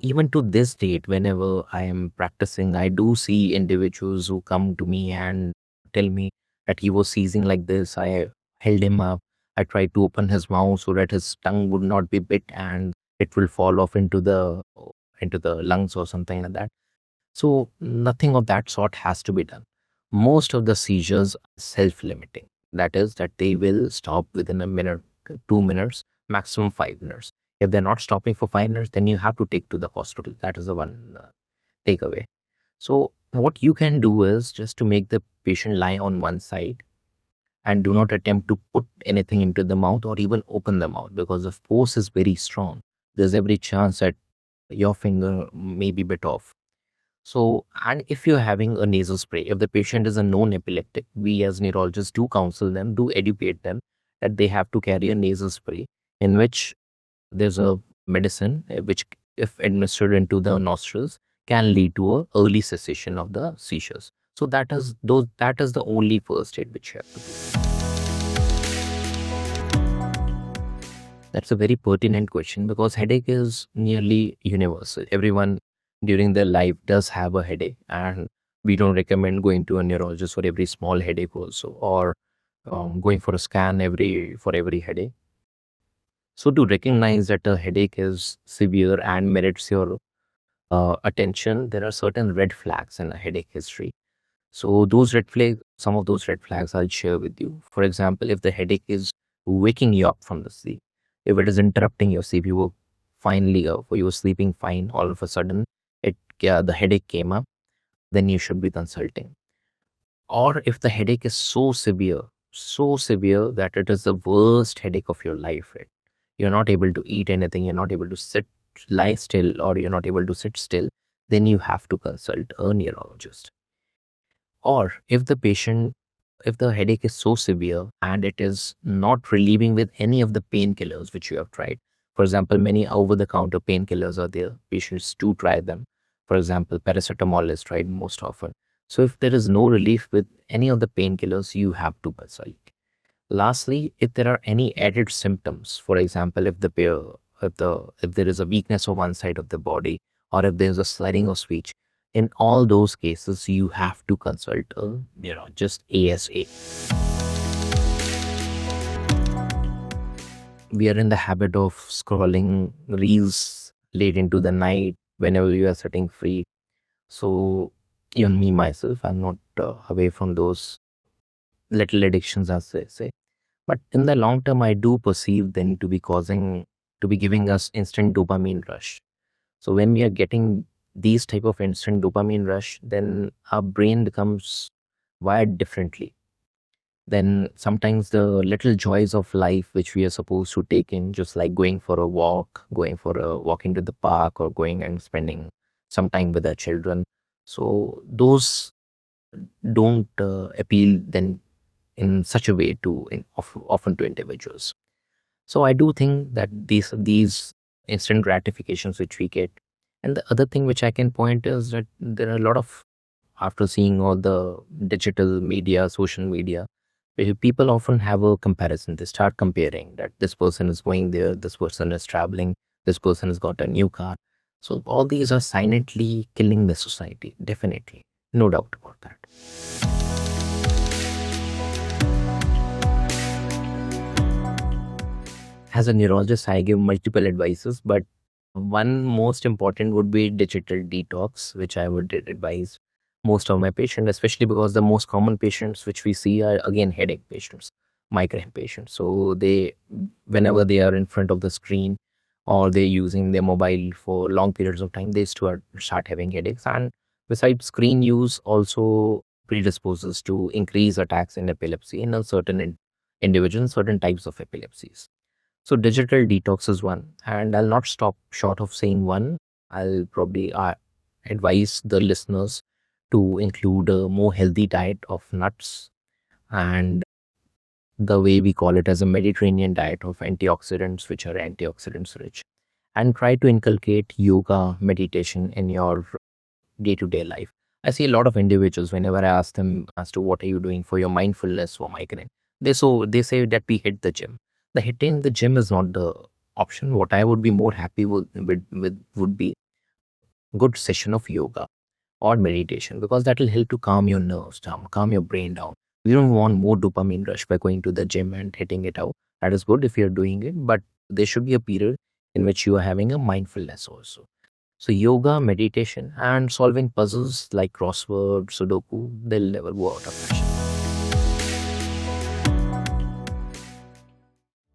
even to this date, whenever I am practicing, I do see individuals who come to me and tell me that he was seizing like this. I held him up. I tried to open his mouth so that his tongue would not be bit and it will fall off into the lungs or something like that. So nothing of that sort has to be done. Most of the seizures are self-limiting. That is, that they will stop within a minute, 2 minutes, maximum 5 minutes. If they're not stopping for 5 minutes, then you have to take to the hospital. That is the one takeaway. So what you can do is just to make the patient lie on one side and do not attempt to put anything into the mouth or even open the mouth, because the force is very strong. There's every chance that your finger may be bit off. So, and if you're having a nasal spray, if the patient is a known epileptic, we as neurologists do counsel them, do educate them that they have to carry a nasal spray in which there's a medicine which, if administered into the nostrils, can lead to a early cessation of the seizures. So that is the only first aid which you have to do. That's a very pertinent question because headache is nearly universal. Everyone during their life does have a headache, and we don't recommend going to a neurologist for every small headache also, or going for a scan for every headache. So to recognize that a headache is severe and merits your attention, there are certain red flags in a headache history. So some of those red flags I'll share with you. For example, if the headache is waking you up from the sleep, if it is interrupting your sleep, you were sleeping fine, all of a sudden the headache came up, then you should be consulting. Or if the headache is so severe that it is the worst headache of your life, right? You're not able to eat anything, you're not able to lie still, or you're not able to sit still, then you have to consult a neurologist. Or if the headache is so severe and it is not relieving with any of the painkillers which you have tried. For example, many over-the-counter painkillers are there. Patients do try them. For example, paracetamol is tried most often. So if there is no relief with any of the painkillers, you have to consult. Lastly, if there are any added symptoms, for example, if there is a weakness of one side of the body, or if there's a slurring of speech, in all those cases, you have to consult a neurologist ASA. We are in the habit of scrolling reels late into the night whenever you are sitting free. So even me myself, I'm not away from those little addictions, as they say. But in the long term, I do perceive them to be giving us instant dopamine rush. So when we are getting these type of instant dopamine rush, then our brain becomes wired differently. Then sometimes the little joys of life which we are supposed to take in, just like going for a walk into the park, or going and spending some time with our children. So those don't appeal then in such a way often to individuals. So I do think that these instant gratifications which we get, and the other thing which I can point is that there are a lot of, after seeing all the digital media, social media, people often have a comparison. They start comparing that this person is going there, this person is traveling, this person has got a new car. So all these are silently killing the society, definitely, no doubt about that. As a neurologist, I give multiple advices, but one most important would be digital detox, which I would advise most of my patients, especially because the most common patients which we see are again headache patients, migraine patients. So whenever they are in front of the screen or they're using their mobile for long periods of time, they start having headaches. And besides, screen use also predisposes to increase attacks in epilepsy in a certain individuals, certain types of epilepsies. So digital detox is one, and I'll not stop short of saying one. I'll probably advise the listeners to include a more healthy diet of nuts, and the way we call it as a Mediterranean diet of antioxidants, which are antioxidants rich, and try to inculcate yoga, meditation in your day-to-day life. I see a lot of individuals, whenever I ask them as to what are you doing for your mindfulness for migraine, they say that we hit the gym. The hitting the gym is not the option. What I would be more happy would be good session of yoga or meditation, because that will help to calm your nerves down, calm your brain down. We don't want more dopamine rush by going to the gym and hitting it out. That is good if you're doing it, but there should be a period in which you are having a mindfulness also. So yoga, meditation, and solving puzzles like crossword, Sudoku, they'll never go out of fashion.